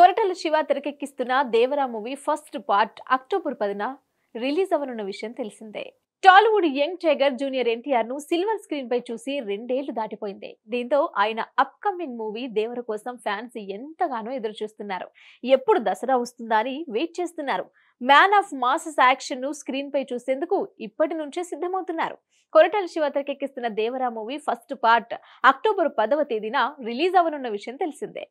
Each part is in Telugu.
కొరటాల శివ తెరకెక్కిస్తున్న Devara movie first part October 10న రిలీజ్ అవ్వనున్న విషయం తెలిసిందే. Tollywood young tiger junior NTR ను సిల్వర్ స్క్రీన్ పై చూసి 2 ఏళ్లు దాటిపోయింది. దీంతో ఆయన అప్కమింగ్ మూవీ దేవర కోసం ఫ్యాన్స్ ఎంతగానో ఎదురు చూస్తున్నారు. ఎప్పుడు దసరా వస్తుందా అని వెయిట్ చేస్తున్నారు. మ్యాన్ ఆఫ్ మాసెస్ యాక్షన్ ను స్క్రీన్ పై చూసేందుకు ఇప్పటి నుంచే సిద్ధమవుతున్నారు. కొరటాల శివ తెరకెక్కిస్తున్న Devara movie first part October 10వ తేదీన రిలీజ్ అవ్వనున్న విషయం తెలిసిందే.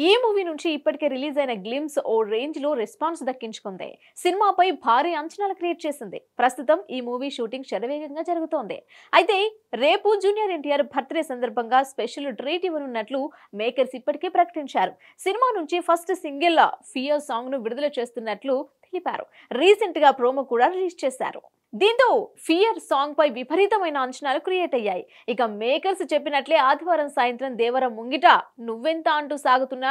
ఈ మూవీ నుంచి ఇప్పటికే రిలీజ్ అయిన గ్లిమ్స్ ఓ రేంజ్ లో రెస్పాన్స్ దక్కించుకుంది. సినిమాపై భారీ అంచనాలు క్రియేట్ చేసింది. ప్రస్తుతం ఈ మూవీ షూటింగ్ శరవేగంగా జరుగుతోంది. అయితే రేపు జూనియర్ ఎన్టీఆర్ బర్త్డే సందర్భంగా స్పెషల్ ట్రీట్ ఇవ్వనున్నట్లు మేకర్స్ ఇప్పటికే ప్రకటించారు. సినిమా నుంచి ఫస్ట్ సింగిల్ ఫియర్ సాంగ్ ను విడుదల చేస్తున్నట్లు తెలిపారు. రీసెంట్ గా ప్రోమో కూడా రిలీజ్ చేశారు. దీంతో ఫియర్ సాంగ్ పై విపరీతమైన అంచనాలు క్రియేట్ అయ్యాయి. ఇక మేకర్స్ చెప్పినట్లే ఆదివారం సాయంత్రం దేవర ముంగిట నువ్వెంత అంటూ సాగుతున్న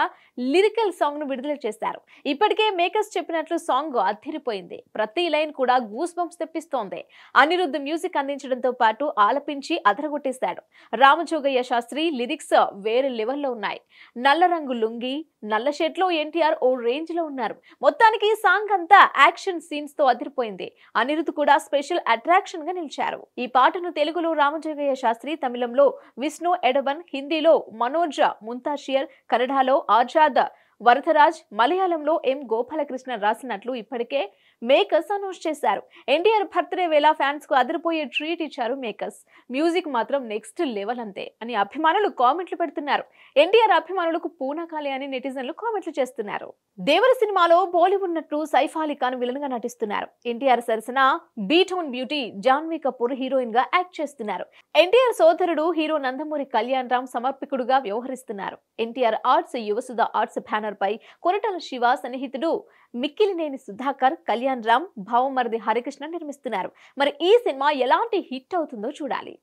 లిరికల్ సాంగ్ ను విడుదల చేశారు. ఇప్పటికే మేకర్స్ చెప్పినట్లు సాంగ్ అదిరిపోయింది. ప్రతి లైన్ కూడా గూస్ బంప్స్ తెప్పిస్తోంది. అనిరుద్ధ్ మ్యూజిక్ అందించడంతో పాటు ఆలపించి అదరగొట్టేశాడు. రామజోగయ్య శాస్త్రి లిరిక్స్ వేరే లెవెల్లో ఉన్నాయి. నల్ల రంగు లుంగి నల్ల షర్ట్ లో ఎన్టీఆర్ ఓ రేంజ్ లో ఉన్నారు. మొత్తానికి సాంగ్ అంతా యాక్షన్ సీన్స్ తో అదిరిపోయింది. అనిరుద్ధ్ కూడా స్పెషల్ అట్రాక్షన్ గా నిలిచారు. ఈ పాటను తెలుగులో రామజోగయ్య శాస్త్రి, తమిళంలో విష్ణు ఎడబన్, హిందీలో మనోజ్ ముంతాషియర్, కన్నడలో ఆజాద్ వరదరాజ్, మలయాళంలో ఎం గోపాలకృష్ణ రాసినట్లు ఇప్పటికే మేకర్స్ అనౌన్స్ చేశారు. ఎన్టీఆర్ బర్త్డే వేళ ఫ్యాన్స్ కు అదిరిపోయే ట్రీట్ ఇచ్చారు మేకర్స్. మ్యూజిక్ మాత్రం నెక్స్ట్ లెవెల్ అంతే అని అభిమానులు కామెంట్లు పెడుతున్నారు. ఎన్టీఆర్ అభిమానులకు పూనకాలే అని నెటిజన్లు కామెంట్లు చేస్తున్నారు. దేవర సినిమాలో బాలీవుడ్ నటుడు సైఫ్ అలీ ఖాన్ విలన్ గా నటిస్తున్నారు. ఎన్టీఆర్ సరసన B town beauty Janhvi Kapoor heroine గా యాక్ట్ చేస్తున్నారు. ఎన్టీఆర్ సోదరుడు హీరో నందమూరి కళ్యాణ్ రామ్ సమర్పకుడుగా వ్యవహరిస్తున్నారు. NTR arts, Yuvasudha arts banner పై కొరటాల శివ సన్నిహితుడు మిక్కిలినేని సుధాకర్, కళ్యాణ్ రామ్, భావమరిది హరికృష్ణ నిర్మిస్తున్నారు. మరి ఈ సినిమా ఎలాంటి హిట్ అవుతుందో చూడాలి.